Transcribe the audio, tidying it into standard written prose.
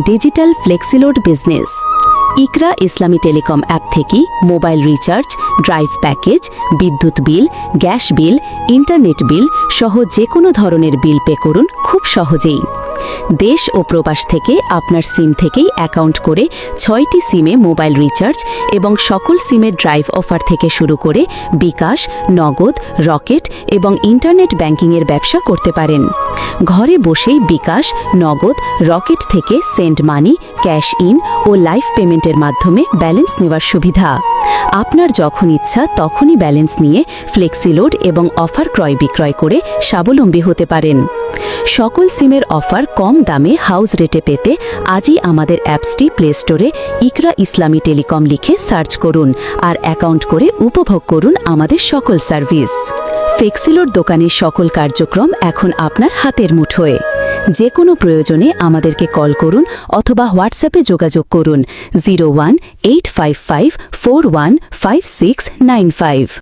Digital Flexiload business. ইকরা ইসলামী telecom app থেকে mobile recharge, drive package, বিদ্যুৎ বিল, gas bill, internet bill সহ যে কোনো ধরনের বিল পে করুন খুব সহজেই। দেশ ও প্রবাস থেকে আপনার সিম থেকেই অ্যাকাউন্ট করে 6টি সিমে মোবাইল রিচার্জ এবং সকল সিমের ড্রাইভ অফার থেকে শুরু করে বিকাশ, নগদ, রকেট এবং ইন্টারনেট ব্যাংকিংয়ের ব্যবসা করতে পারেন। ঘরে বসেই বিকাশ, নগদ, রকেট থেকে সেন্ড মানি, ক্যাশ ইন ও লাইভ পেমেন্টের মাধ্যমে ব্যালেন্স নেওয়ার সুবিধা। আপনার যখন ইচ্ছা তখনই ব্যালেন্স নিয়ে ফ্লেক্সিলোড এবং অফার ক্রয় বিক্রয় করে স্বাবলম্বী হতে পারেন। সকল সিমের অফার কম দামে হাউস রেটে পেতে আজই আমাদের অ্যাপসটি প্লে স্টোরে ইকরা ইসলামী টেলিকম লিখে সার্চ করুন আর অ্যাকাউন্ট করে উপভোগ করুন আমাদের সকল সার্ভিস। ফ্লেক্সিলোড দোকানের সকল কার্যক্রম এখন আপনার হাতের মুঠোয়। যে কোনো প্রয়োজনে আমাদেরকে কল করুন অথবা হোয়াটসঅ্যাপে যোগাযোগ করুন 01-855-415695।